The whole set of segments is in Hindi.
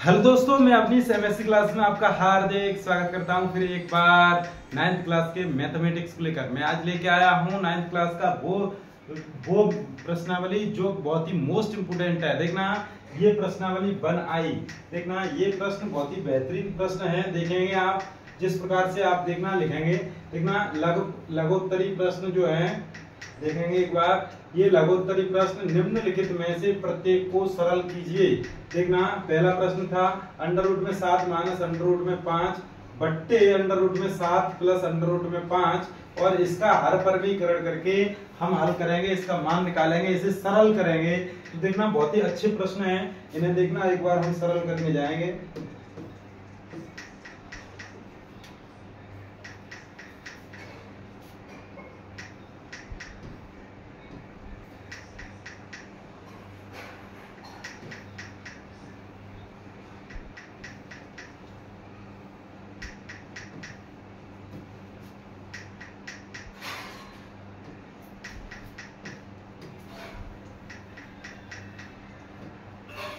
हेलो दोस्तों, मैं अपनी एमएससी क्लास में आपका हार्दिक स्वागत करता हूं फिर एक बार 9th क्लास के मैथमेटिक्स को लेकर। मैं आज लेके आया हूं 9th क्लास का वो प्रश्नावली जो बहुत ही मोस्ट इंपोर्टेंट है। देखना ये प्रश्नावली बन आई, देखना ये प्रश्न बहुत ही बेहतरीन प्रश्न है। देखेंगे आप जिस प्रकार से आप देखना लिखेंगे, देखना लघुत्तरी प्रश्न जो है देखेंगे एक बार। ये लघुत्तरी प्रश्न निम्नलिखित में से प्रत्येक को सरल कीजिए। देखना पहला प्रश्न था अंडर रूट में 7 माइनस अंडर रूट में 5 बट्टे अंडर रूट में 7 प्लस अंडर रूट में 5, और इसका हर वर्गीकरण करके हम हल करेंगे, इसका मान निकालेंगे, इसे सरल करेंगे। तो देखना बहुत ही अच्छे प्रश्न हैं, इन्हें देखना एक बार हम सरल करने जाएंगे।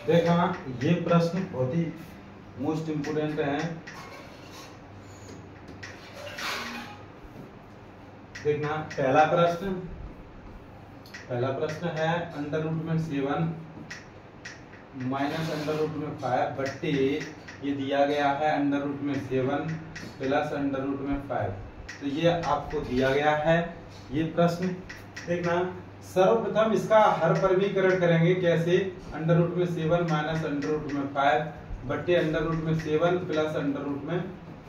देखना ये प्रश्न बहुत ही मोस्ट इंपोर्टेंट है। देखना पहला प्रश्न है अंडर रूट में 7 माइनस अंडर रूट में 5 बट्टे ये दिया गया है अंडर रूट में 7 प्लस अंडर रूट में 5। तो ये आपको दिया गया है ये प्रश्न। देखना सर्वप्रथम इसका हर वर्गीकरण करेंगे। कैसे? अंडर रूट में 7 माइनस अंडर रूट में 5 बट्टे अंडर रूट में 7 प्लस अंडर रूट में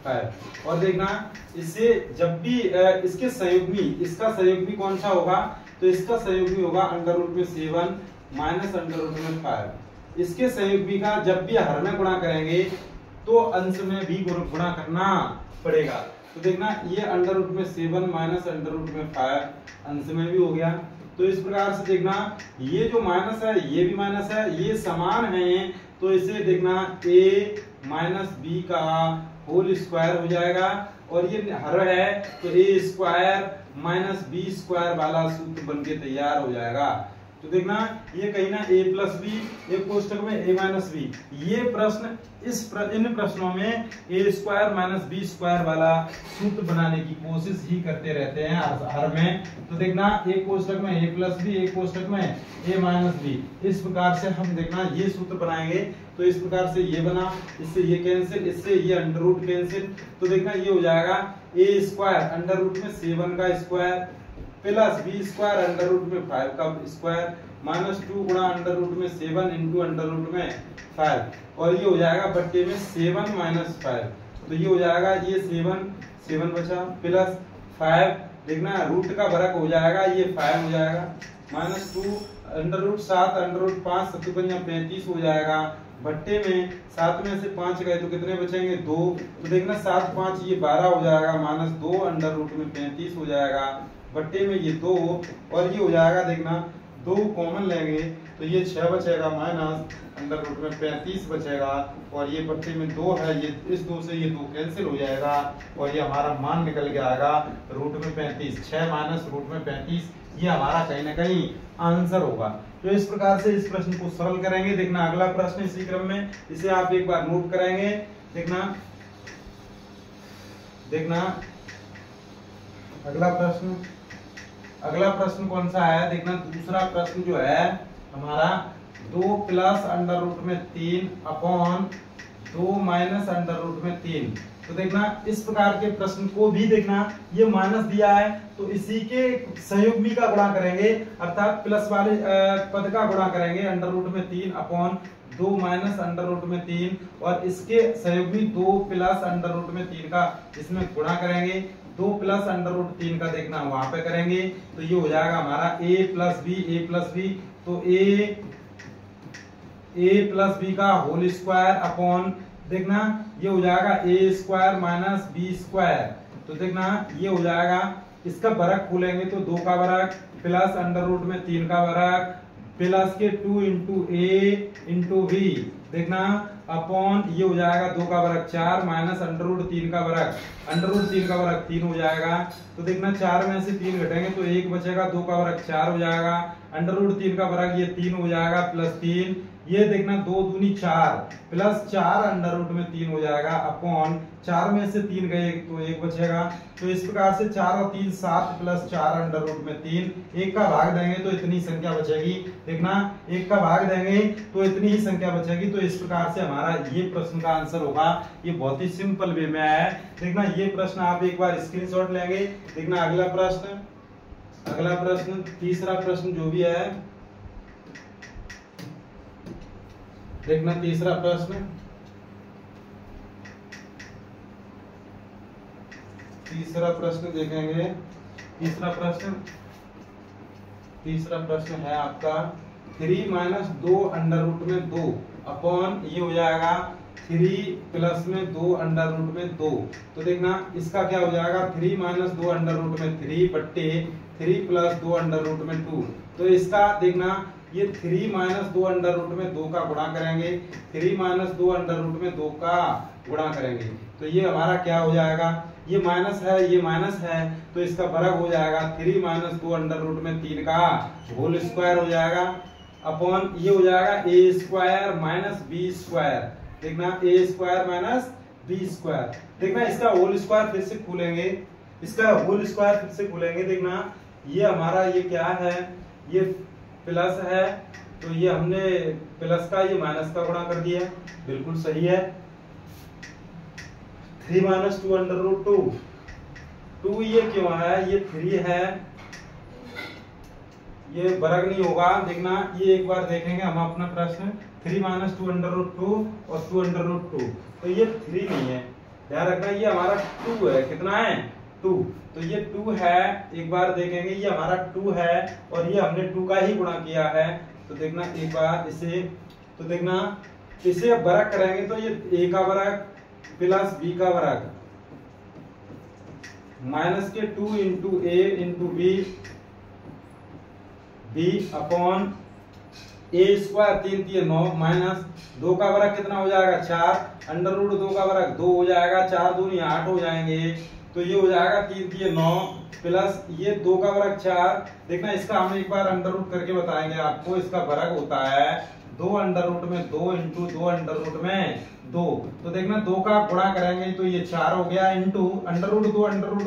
5। और देखना इससे जब भी इसके संयुग्मी, इसका संयुग्मी कौन सा होगा? तो इसका संयुग्मी होगा अंडर रूट में 7 माइनस अंडर रूट में 5। इसके संयुग्मी का जब भी हर में गुणा करेंगे तो अंश में भी गुणा करना पड़ेगा। तो देखना ये अंडर रूट में 7 माइनस अंडर रूट में 5 अंश में भी हो गया। तो इस प्रकार से देखना ये जो माइनस है ये भी माइनस है, ये समान है, तो इसे देखना a माइनस बी का होल स्क्वायर हो जाएगा। और ये हर है तो a square minus B square वाला सूत्र बनके तैयार हो जाएगा। तो देखना ये कहीं ना a प्लस बी, एक कोष्टक में a माइनस बी। ये प्रश्न इन प्रश्नों में a square minus B square वाला सूत्र बनाने की कोशिश ही करते रहते हैं हर में। तो देखना एक कोष्टक में a प्लस बी, एक कोष्टक में a माइनस बी, इस प्रकार से हम देखना ये सूत्र बनाएंगे। तो इस प्रकार से ये बना, इससे ये कैंसिल, इससे ये अंडर रूट कैंसिल। तो देखना ये हो जाएगा a स्क्वायर अंडर रूट में 7 का square plus B square under root में 5 का स्क्वायर माइनस 2 गुणा अंडर रूट में 7 इंटू अंडर रूट में 5, और ये हो जाएगा बट्टे में 7 माइनस 5। तो ये हो जाएगा ये 7 बचा प्लस 5, देखना रूट का वर्ग हो जाएगा, ये 5 हो जाएगा minus 2 under root 7 under root 5 सतुपंजा 35 हो जाएगा। भट्टे में 7 में से 5 गए तो कितने बचेंगे? 2। तो देखना 7 5 ये 12 हो जाएगा माइनस 2 अंडर रूट में 35 हो जाएगा। बट्टे में ये 2 और ये हो जाएगा, देखना 2 कॉमन लेंगे तो ये 6 बचेगा माइनस अंडर रूट में 35 बचेगा, और ये बट्टे में 2 है, ये इस 2 से ये 2 कैंसिल हो जाएगा, और ये हमारा मान निकल के आएगा रूट में 35। 6 माइनस रूट में 35 ये हमारा कहीं ना कहीं आंसर होगा। तो इस प्रकार से इस प्रश्न को सरल करेंगे। देखना अगला प्रश्न इसी क्रम में, इसे आप एक बार नोट कराएंगे। देखना अगला प्रश्न कौन सा है? देखना दूसरा प्रश्न जो है हमारा 2 प्लस अंडर रूट में 3 अपॉन 2 माइनस अंडर रूट में 3। तो देखना इस प्रकार के प्रश्न को भी देखना ये माइनस दिया है तो इसी के संयुग्मी का गुणा करेंगे, अर्थात प्लस वाले पद का गुणा करेंगे अंडर रूट में 3 अपॉन 2 माइनस अंडर रूट में 3, और इसके संयुग्मी 2 प्लस अंडर रूट में 3 का इसमें गुणा करेंगे। 2 प्लस अंडर रूट 3 का देखना वहां पे करेंगे तो ये हो जाएगा हमारा a प्लस बी। तो a प्लस बी का होल स्क्वायर अपॉन देखना ये हो जाएगा a square minus B square. तो देखना ये हो जाएगा, इसका वर्ग खोलेंगे तो 2 का वर्ग प्लस अंडर रूट में 3 का वर्ग प्लस के 2 इंटू a इंटू बी, देखना अपॉन ये हो जाएगा 2 का वर्ग 4 माइनस अंडर रूट 3 का वर्ग, अंडर रूट 3 का वर्ग 3 हो जाएगा। तो देखना 4 में से 3 घटेंगे तो 1 बचेगा, 2 का वर्ग 4 हो जाएगा, अंडर रूट 3 का वर्ग ये 3 हो जाएगा प्लस 3 ये देखना 2 दूनी 4 प्लस 4 अंडर रूट में 3 हो जाएगा अपॉन 4 में से 3 गए तो 1 बचेगा। तो इस प्रकार से 4 और 3 7 प्लस 4 अंडर रूट में 3, 1 का भाग देंगे तो इतनी संख्या बचेगी। देखना 1 का भाग देंगे तो इतनी ही संख्या बचेगी। तो इस प्रकार से हमारा ये प्रश्न का आंसर होगा। ये बहुत ही सिंपल वे में है। देखना ये प्रश्न आप एक बार स्क्रीनशॉट लेंगे। देखना अगला प्रश्न तीसरा प्रश्न जो भी है, देखना तीसरा प्रश्न देखेंगे। तीसरा प्रश्न है आपका 3 माइनस 2 अंडर रूट में 2 अपॉन ये हो जाएगा 3 प्लस में 2 अंडर रूट में 2। तो देखना इसका क्या हो जाएगा 3 माइनस 2 अंडर रूट में 3 बट्टे 3 प्लस 2 अंडर रूट में 2। तो इसका देखना ये 3 माइनस 2 अंडर रूट में 2 का गुणा करेंगे, 3 माइनस 2 अंडर रूट में 2 का गुणा करेंगे। तो ये हमारा क्या हो जाएगा, ये माइनस है ये माइनस है तो इसका वर्ग हो जाएगा 3 माइनस 2 अंडर रूट में 3 का होल स्क्वायर हो जाएगा अपॉन ये हो जाएगा ए स्क्वायर माइनस बी स्क्वायर। देखना ए स्क्वायर माइनस बी स्क्वायर। देखना इसका होल स्क्वायर फिर से खोलेंगे, देखना ये हमारा ये क्या है, ये प्लस है तो ये हमने प्लस का ये माइनस का गुणा कर दिया, बिल्कुल सही है। 3 माइनस 2 अंडर रूट 2 ये क्यों है, ये 3 है, ये वर्ग नहीं होगा। देखना ये एक बार देखेंगे हम अपना प्रश्न 3 माइनस 2 अंडर रूट 2 और 2 अंडर रूट 2 तो ये 3 नहीं है, ध्यान रखना ये हमारा 2 है। कितना है 2, तो ये 2 है। एक बार देखेंगे ये हमारा 2 है और ये हमने 2 का ही गुणा किया है। तो देखना एक बार इसे, तो देखना इसे वर्ग करेंगे तो ये a का वर्ग प्लस b का वर्ग माइनस के 2 इंटू ए इंटू बी अपॉन ए स्क्वायर 3 3 9 माइनस 2 का वर्ग कितना हो जाएगा 4 अंडर रूट 2 का वर्ग 2 हो जाएगा, 4 दूनी 8 हो जाएंगे तो ये हो जाएगा 3 3 9 प्लस ये 2 का वर्ग 4। देखना इसका हम एक बार अंडर रूट करके बताएंगे आपको। इसका वर्ग होता है 2 अंडर रूट में 2 इंटू 2 अंडर रूट में 2। तो देखना 2 का गुणा करेंगे तो ये 4 हो गया इंटू अंडर रूट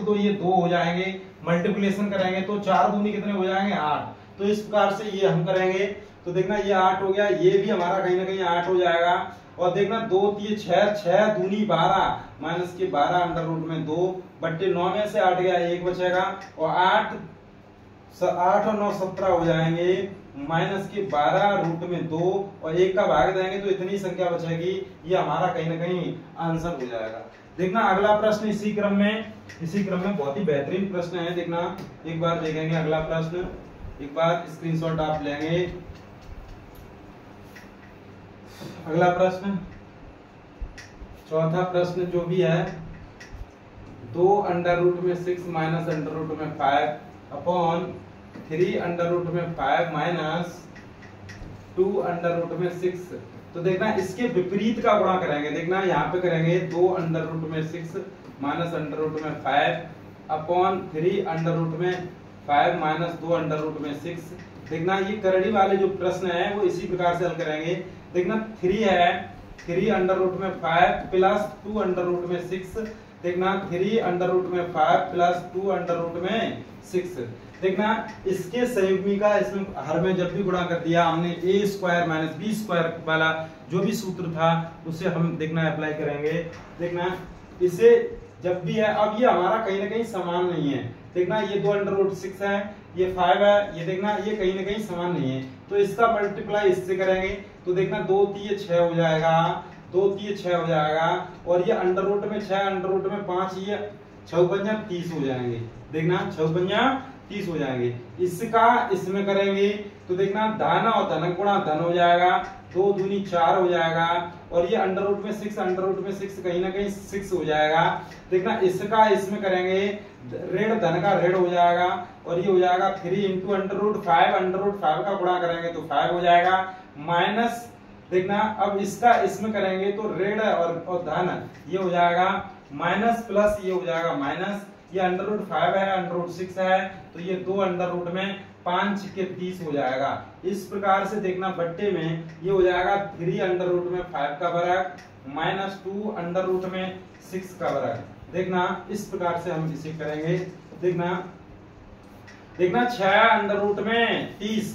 2 ये 2 हो जाएंगे, मल्टीप्लिकेशन करेंगे तो 4 दूनी कितने हो जाएंगे 8। तो इस प्रकार से ये हम करेंगे तो देखना ये 8 हो गया, ये भी हमारा कहीं ना कहीं 8 हो जाएगा। और देखना 2 3 6 दूनी 12 माइनस के 12 अंडर रूट में 2 बट्टे 9 में से 8 गया 1 बचेगा और 8 और 9 17 हो जाएंगे माइनस के 12 रूट में 2 और 1 का भाग देंगे तो इतनी संख्या बचेगी। ये हमारा कहीं ना कहीं आंसर हो जाएगा। देखना अगला प्रश्न इसी क्रम में बहुत ही बेहतरीन प्रश्न है। देखना एक बार देखेंगे अगला प्रश्न, एक बार स्क्रीनशॉट आप लेंगे। अगला प्रश्न चौथा प्रश्न जो भी है 2 अंडर रूट में 6 माइनस अंडर रूट में 5 अपॉन 3 अंडर रूट में 5 माइनस 2 अंडर रूट में 6। तो देखना इसके विपरीत का गुणा करेंगे। देखना यहाँ पे करेंगे 2 अंडर रूट में 6 माइनस अंडर रूट में 5 अपॉन 3 अंडर रूट में 5 माइनस 2 अंडर रूट में 6। देखना ये करड़ी वाले जो प्रश्न है वो इसी प्रकार से हल करेंगे। देखना 3 है, 3 अंडर रूट में 5 प्लस 2 अंडर रूट में 6। देखना 3 अंडर रूट में 5 प्लस 2 अंडर रूट में 6। देखना इसके संयुग्मी का इसमें हर में जब भी गुणा कर दिया हमने ए स्क्वायर माइनस बी स्क्वायर वाला जो भी सूत्र था उसे हम देखना अप्लाई करेंगे। देखना इसे जब भी है, अब ये हमारा कहीं ना कहीं समान नहीं है। देखना ये 2 अंडर रूट 6 है, ये 5 है, ये देखना ये कहीं ना कहीं समान नहीं है तो इसका मल्टीप्लाई इससे करेंगे तो देखना 2 3 6 हो जाएगा, 2 3 6 हो जाएगा और ये अंडर रूट में 6 अंडर रूट में 5 ये 6 पंजा 30 हो जाएंगे। देखना 6 पंजा 30 हो जाएंगे। इसका इसमें करेंगे तो देखना धन और धन गुणा धन हो जाएगा, 2 दूनी 4 हो जाएगा और ये अंडर रूट में 6 अंडर रूट में 6 कहीं ना कहीं 6 हो जाएगा। देखना इसका इसमें करेंगे ऋण धन का ऋण हो जाएगा और ये हो जाएगा 3 इंटू अंडर रूट 5 का गुणा करेंगे तो 5 हो जाएगा माइनस। देखना अब इसका इसमें करेंगे तो ऋण और धन ये हो जाएगा माइनस प्लस ये हो जाएगा माइनस। ये अंडर रूट 5 है अंडर रूट 6 है तो ये 2 अंडर रूट में 5 के 30 हो जाएगा। इस प्रकार से देखना बट्टे में ये हो जाएगा 3 अंडर रूट में 5 का वर्ग माइनस 2 अंडर रूट में 6 का वर्ग। देखना इस प्रकार से हम इसे करेंगे। देखना 6 अंडर रूट में 30,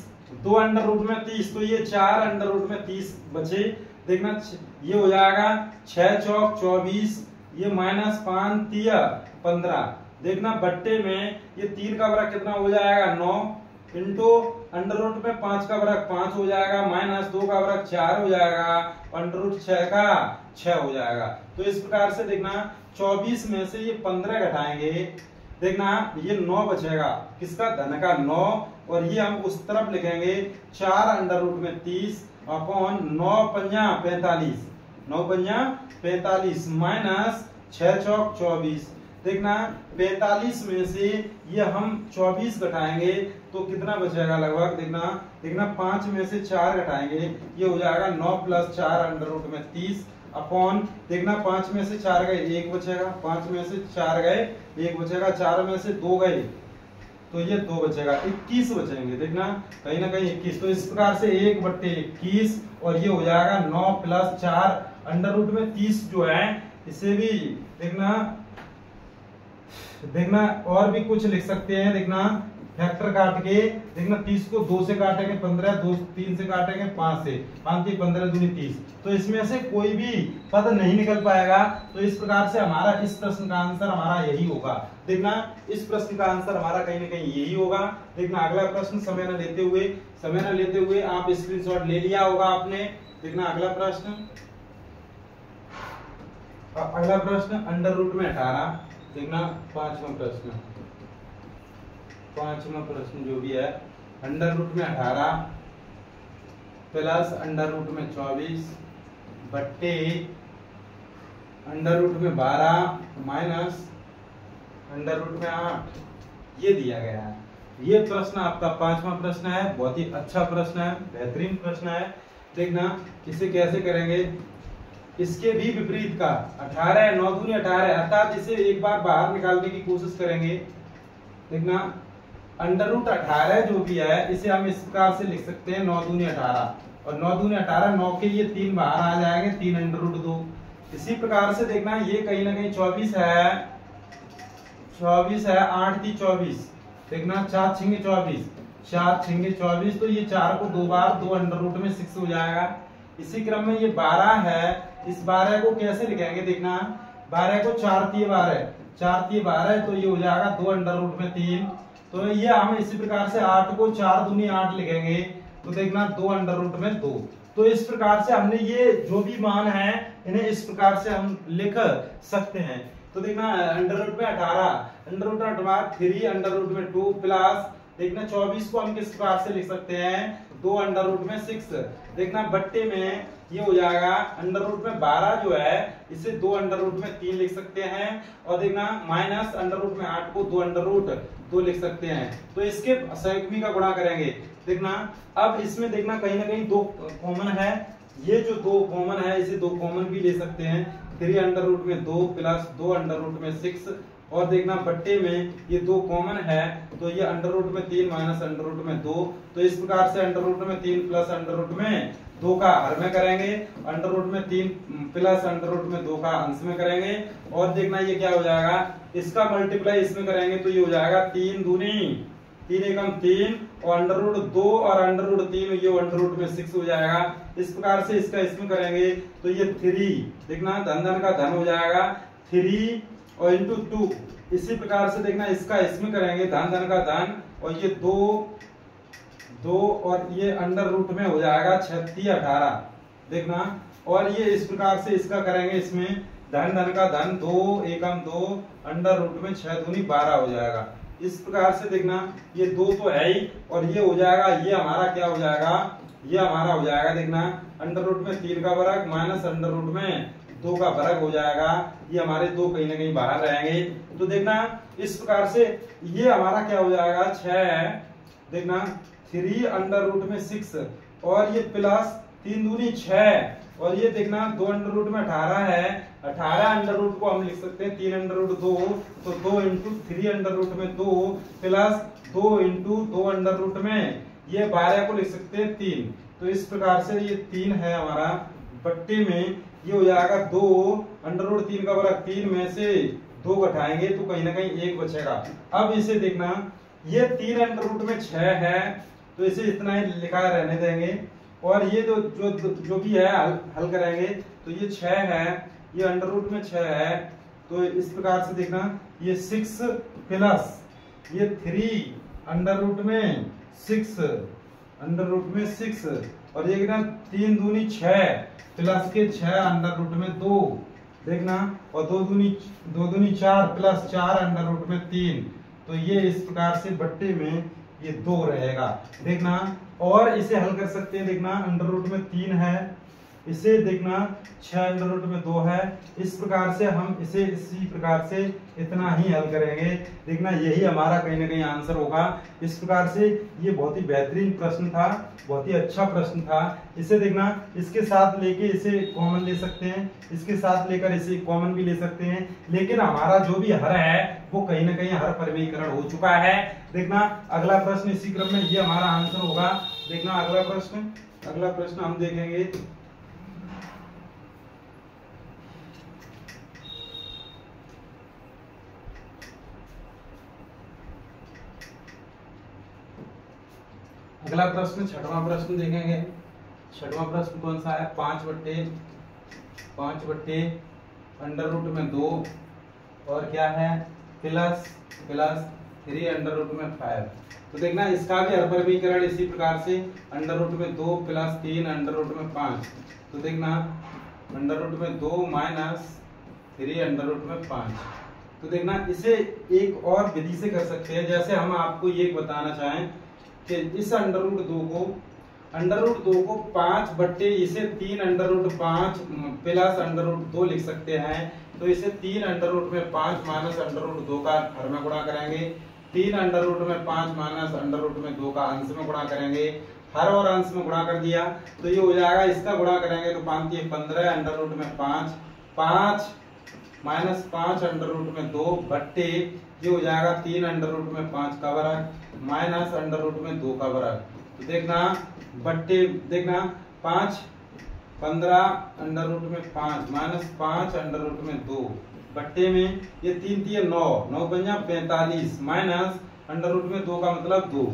2 अंडर रूट में 30, तो ये 4 अंडर रूट में 30 बचे। देखना ये हो जाएगा 6 चौक 24, ये माइनस 5 तिया 15। देखना बट्टे में ये 3 का वर्ग कितना हो जाएगा 9 इंटू अंडर रूट में 5 का वर्ग 5 हो जाएगा, माइनस 2 का वर्ग 4 हो जाएगा, अंडर रूट 6 का 6 हो जाएगा। तो इस प्रकार से देखना 24 में से ये 15 घटाएंगे, देखना ये 9 बचेगा, किसका धन का 9, और ये हम उस तरफ लिखेंगे 4 अंडर रूट में 30 अपॉन 9 पंजा 45, 9 पंजा 45 माइनस 6 चौक 24। देखना 45 में से ये हम 24 घटाएंगे तो कितना बचेगा लगभग। देखना 5 में से 4 घटाएंगे, ये हो जाएगा 9 प्लस 4 अंडर रूट में 30 अपॉन, देखना 5 में से 4 गए 1 बचेगा, 5 में से 4 गए 1 बचेगा, 4 में से 2 गए तो ये 2 बचेगा, 21 बचेंगे। देखना कहीं ना कहीं 21, तो इस प्रकार से 1/21 और ये हो जाएगा 9 प्लस 4 अंडर रूट में 30 जो है, इसे भी देखना और भी कुछ लिख सकते हैं। देखना फैक्टर काट के, देखना 30 को 2 से काटेंगे 15, 2 3 से काटेंगे 5 से, 5 3 15 दूनी 30, तो इसमें से कोई भी पद नहीं निकल पाएगा। तो इस प्रकार से हमारा इस प्रश्न का आंसर हमारा यही होगा। देखना इस प्रश्न का आंसर हमारा कहीं ना कहीं यही होगा। देखना अगला प्रश्न समय न लेते हुए आप स्क्रीनशॉट ले लिया होगा आपने। देखना अगला प्रश्न अंडर रूट में 18। देखना पांचवा प्रश्न जो भी है, अंडर रूट में 18 प्लस अंडर रूट में 24 बट्टे अंडर रूट में 12 माइनस अंडर रूट में 8, ये दिया गया है। ये प्रश्न आपका पांचवा प्रश्न है, बहुत ही अच्छा प्रश्न है, बेहतरीन प्रश्न है। देखना इसे कैसे करेंगे, इसके भी विपरीत का 18 9 दूनी 18, अर्थात इसे एक बार बाहर निकालने की कोशिश करेंगे। देखना अंडर रूट 18 जो भी है इसे हम इस प्रकार से लिख सकते हैं 9 दूनी 18, और 9 दूनी 18, 9 के ये 3 बाहर आ जाएंगे, 3 अंडर रूट 2। इसी प्रकार से देखना ये कहीं ना कहीं 24 है, 8 3 24, देखना 4 छिंगे 24, 4 छिंगे 24, तो ये 4 को 2 बार 2 अंडर रूट में 6 हो जाएगा। इसी क्रम में ये 12 है, इस 12 को कैसे लिखेंगे, देखना 12 को 4 3 12, 4 3 12, तो ये हो जाएगा 2 अंडर रूट में 3। तो ये हम इसी प्रकार से 8 को 4 दूनी 8 लिखेंगे, तो देखना 2 अंडर रूट में 2। तो इस प्रकार से हमने ये जो भी मान है इन्हें इस प्रकार से हम लिख सकते हैं। तो देखना अंडर रूट में 18, अंडर रूट में 18 3 अंडर रूट में 2 प्लस, देखना 24 को हम किस प्रकार से लिख सकते हैं 2 अंडर रूट में 6। देखना बट्टे में ये हो जाएगा अंडर रूट में 12 जो है इसे 2 अंडर रूट में 3 लिख सकते हैं, और देखना माइनस अंडर रूट में 8 को 2 अंडर रूट 2 लिख सकते हैं। तो इसके संयुग्मी का गुणा करेंगे। देखना अब इसमें देखना कहीं ना कहीं 2 कॉमन है, ये जो 2 कॉमन है इसे 2 कॉमन भी ले सकते हैं, 3 अंडर रूट में 2 प्लस 2 अंडर रूट में 6, और देखना बट्टे में ये 2 कॉमन है तो ये अंडर रूट में 3 माइनस अंडर रूट में 2। तो इस प्रकार से अंडर रूट में 3 प्लस अंडर रूट में 2 का हर में करेंगे, अंडर रूट में 3 प्लस अंडर रूट में 2 का अंश में करेंगे, और देखना ये क्या हो जाएगा, इसका मल्टीप्लाई इसमें करेंगे तो ये हो जाएगा 3 दूनी 3 एकम 3, और अंडर रूट 2 और अंडर रूट 3, ये अंडर रूट में 6 हो जाएगा। इस प्रकार से इसका इसमें करेंगे तो ये 3, देखना धन धन का धन हो जाएगा 3 और इंटू 2। इसी प्रकार से देखना इसका इसमें करेंगे धन धन का धन, और ये 2 और ये अंडर रूट में हो जाएगा 36 18। देखना और ये इस प्रकार से इसका करेंगे इसमें धन धन का धन 2 एकम 2 अंडर रूट में 6 दूनी 12 हो जाएगा। इस प्रकार से देखना ये 2 तो है ही, और ये हो जाएगा, ये हमारा क्या हो जाएगा, ये हमारा हो जाएगा देखना अंडर रूट में 3 का वर्ग माइनस अंडर रूट में 2 का वर्ग हो जाएगा। ये हमारे 2 कहीं ना कहीं बाहर रहेंगे, तो देखना इस प्रकार से ये हमारा क्या हो जाएगा 6, देखना 3 अंडर रूट में 6, और ये प्लस 3 दूनी 6, और ये देखना 2 अंडर रूट में 18 है, 18 अंडर रूट को हम लिख सकते हैं 3 अंडर रूट 2, तो 2 इंटू 3 अंडर रूट में 2 प्लस 2 इंटू 2 अंडर रूट में ये 12 को लिख सकते हैं 3। तो इस प्रकार से ये 3 है हमारा, बट्टे में ये हो जाएगा 2 अंडर रूट 3 का वर्ग, 3 में से 2 घटाएंगे तो कहीं ना कहीं 1 बचेगा। अब इसे देखना, ये 3 अंडर रूट में 6 है तो इसे इतना ही लिखा रहने देंगे, और ये जो भी है हल करेंगे तो ये 6 है, ये अंडर रूट में 6 है, तो इस प्रकार से देखना ये 6 प्लस ये 3 अंडर रूट में 6 अंडर रूट में 6, और ये देखना 3 दूनी 6 प्लस के 6 अंडर रूट में 2 देखना, और 2 दूनी 4 प्लस 4 अंडर रूट में 3। तो ये इस प्रकार से बट्टे में ये 2 रहेगा देखना। और इसे हल कर सकते हैं, देखना अंडर रूट में 3 है, इसे देखना 6 अंडर रूट में 2 है, इस प्रकार से हम इसे इसी प्रकार से इतना ही हल करेंगे। देखना यही हमारा कहीं ना कहीं आंसर होगा। इस प्रकार से ये बहुत ही बेहतरीन प्रश्न था, बहुत ही अच्छा प्रश्न था। इसे देखना इसके साथ लेके इसे कॉमन ले सकते हैं, इसके साथ लेकर इसे कॉमन भी ले सकते हैं, लेकिन हमारा जो भी हर है वो कहीं ना कहीं हर परिमेयीकरण हो चुका है। देखना अगला प्रश्न इसी क्रम में ये हमारा आंसर होगा। देखना अगला प्रश्न हम देखेंगे। अगला प्रश्न 6वां प्रश्न देखेंगे। 6वां प्रश्न कौन सा है? 5 बट्टे अंडर रूट में 2 और क्या है प्लस 3 अंडर रूट में 5। तो देखना इसका भी हर परिमेयीकरण इसी प्रकार से अंडर रूट में 2 प्लस 3 अंडर रूट में 5। तो देखना अंडर रूट में 2 माइनस 3 अंडर रूट में 5। तो देखना इसे एक और विधि से कर सकते हैं, जैसे हम आपको ये बताना चाहें कि इस अंडर रूट 2 को 5 बट्टे इसे 3 under root 5 plus under root 2 लिख सकते हैं। तो इसे 3 अंडर रूट में 5 माइनस अंडर रूट 2 का हर में गुणा करेंगे, 3 अंडर रूट में 5 माइनस अंडर रूट में 2 का अंश में गुणा करेंगे, हर और अंश में गुणा कर दिया तो ये हो जाएगा, इसका गुणा करेंगे तो 5 15 अंडर रूट में 5 माइनस 5 अंडर रूट में 2 बट्टे ये हो जाएगा 3 अंडर रूट में 5 का वर्ग माइनस अंडर रूट में 2 का वर्ग। तो देखना बट्टे देखना 5 15 अंडर रूट में 5 माइनस 5 अंडर रूट में 2 बट्टे में ये 3 3 9 बन जा 45 माइनस अंडर रूट में 2 का मतलब 2।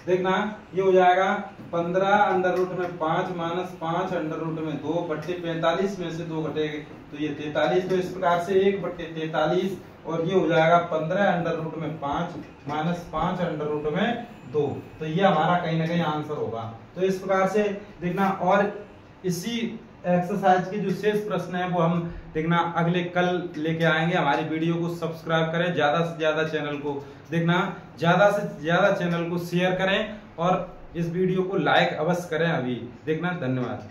देखना ये हो जाएगा 15 अंडर रूट में 5 माइनस 5 अंडर रूट में 2 बट्टे 45 में से 2 घटेगा तो ये 43। तो इस प्रकार से 1 बट्टे 43 और ये हो जाएगा 15 अंडर रूट में 5 माइनस 5 अंडर रूट में 2। तो ये हमारा कहीं ना कहीं आंसर होगा। तो इस प्रकार से देखना, और इसी एक्सरसाइज के जो शेष प्रश्न है वो हम देखना अगले कल लेके आएंगे। हमारी वीडियो को सब्सक्राइब करें, ज्यादा से ज्यादा चैनल को देखना, ज्यादा से ज्यादा चैनल को शेयर करें और इस वीडियो को लाइक अवश्य करें। अभी देखना, धन्यवाद।